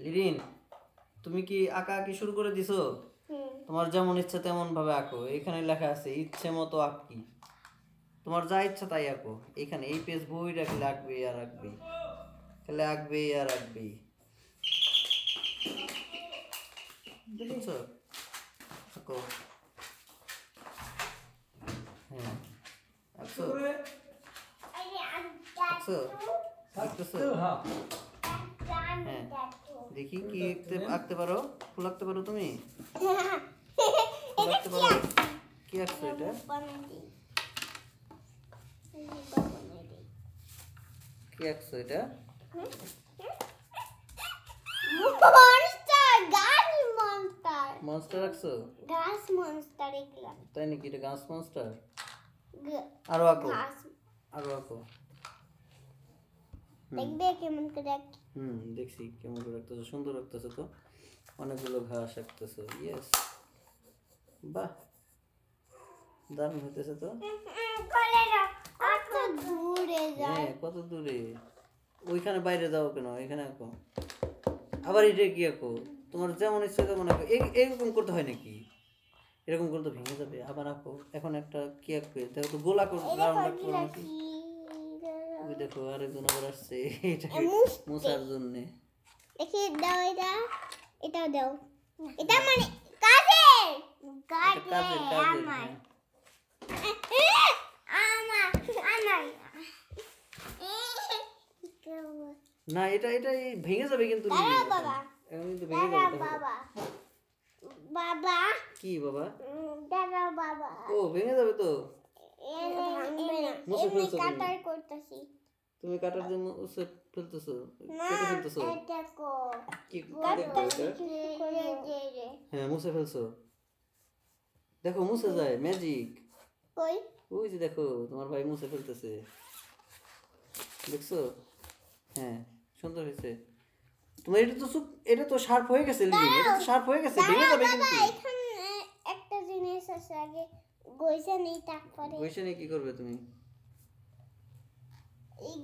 লিরিন, তুমি কি আঁকা আঁকি শুরু করে দিছো? তোমার যেমন ইচ্ছা তেমন ভাবে আঁকো। এখানে লেখা আছে ইচ্ছে মতো আঁকি। তোমার যা ইচ্ছা তাই আঁকো। এখানে এই পেজ বই রাখলে আঁকবে আর আঁকবে, খেলে আঁকবে আর আঁকবে। বুঝছো? আঁকো। হ্যাঁ, আঁকছো আঁকছো আঁকতেছো? হ্যাঁ, দেখি কি আঁকতে পারো। ফুল আঁকতে পারো তুমি? ফুল আঁকতে পারো? কি আঁকছো এটা? কি আঁকছো এটা? মনস্টার আঁকছো? তাই নাকি? এটা গাছ মনস্টার? আরো আঁকো, আরো আঁকো। দেখবে কেমন করে আঁকি? দেখছি কেমন করে আঁকতেছো। সুন্দর আঁকতেছো তো। অনেকগুলো ঘাস আঁকতেছো। ইয়েস, বাহ, দারুণ হইতেছে তো। হ্যাঁ, কত দূরে? ওইখানে বাইরে যাও কেন? এখানে আঁকো। আবার এটা কি আঁকো? তোমার যেমন ইচ্ছা তেমন আঁকো। এরকম করতে হয় নাকি? এরকম করলে তো ভেঙে যাবে। আবার আঁকো। এখন একটা কি আঁকবে? দেখো তো, গোলা রাউন্ড আঁকতে পারো নাকি? ওই দেখো আরেকজন আবার আসছে এটাকে মোছার জন্য। দেখি দাও, এটাও দাও। এটা মানে কাজের কাজের আমার না, এটা ভেঙে যাবে কিন্তু। বাবা, এখন কিন্তু ভেঙে যাবে। বাবা, বাবা, কি বাবা? দাঁড়াও বাবা। ও, ভেঙে যাবে তো। মুছে ফেলছো কাটার করতেছি। তুমি কাটার জন্য মুছে ফেলতেছো, কেটে ফেলতেছো। কি হ্যাঁ, মুছে ফেলছো। দেখো মুছে যায়, ম্যাজিক। কই? ওই যে দেখো, তোমার ভাই মুছে ফেলতেছে, দেখছো? হ্যাঁ, সুন্দর হয়েছে। তোমার এটা তো শার্প হয়ে গেছে। এটা তো শার্প হয়ে গেছে, ভেঙে যাবে কিন্তু। এখানে একটা জিনিস আছে, আগে গইসা নেই, তারপরে পয়সা নিয়ে কি করবে তুমি? এই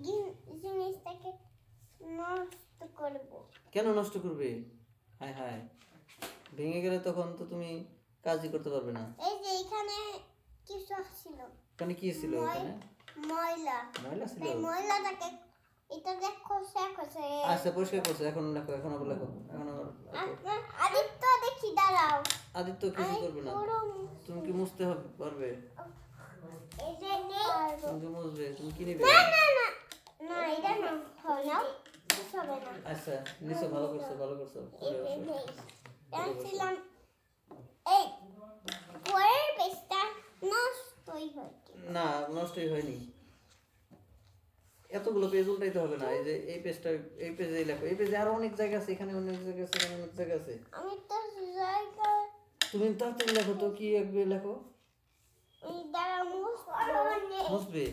জিনিসটাকে নষ্ট করব। কেন নষ্ট করবে? হায় হায়, ভেঙে গেলে তখন তো তুমি কাজই করতে পারবে না। এই যে এখানে কিছু ছিল। এখানে কি ছিল? এখানে ময়লা ছিল। এই ময়লাটাকে এটা দেখো শেখ হচ্ছে। আচ্ছা, পরিষ্কার করছো। এখন লেখো, এখন আবার লেখো, এখন আবার লেখো। আদিত্য দেখি, দাঁড়াও। আদিত্য কিছু করবে না। তুমি কি মুছতে পারবে? এই যে নেই, তুমি কি মুছবে? তুমি কি নেবে? না না না না, এটা না নাও, হবে না। আচ্ছা, নিছো, ভালো করছো, ভালো করছো। জানছিলাম এই পরের পেজটা নষ্টই হচ্ছে না, নষ্টই হয়নি। এতগুলো পেজ উল্টাইতে হবে না। এই যে এই পেজটা, এই পেজেই লেখো। এই পেজে আরো অনেক জায়গা আছে, এখানে অনেক জায়গা আছে, এখানে অনেক জায়গা আছে। আমি তো জায়গা তুমি তাড়াতাড়ি লেখো তো, কি আঁকবে লেখো। দ্বারা মুছবে।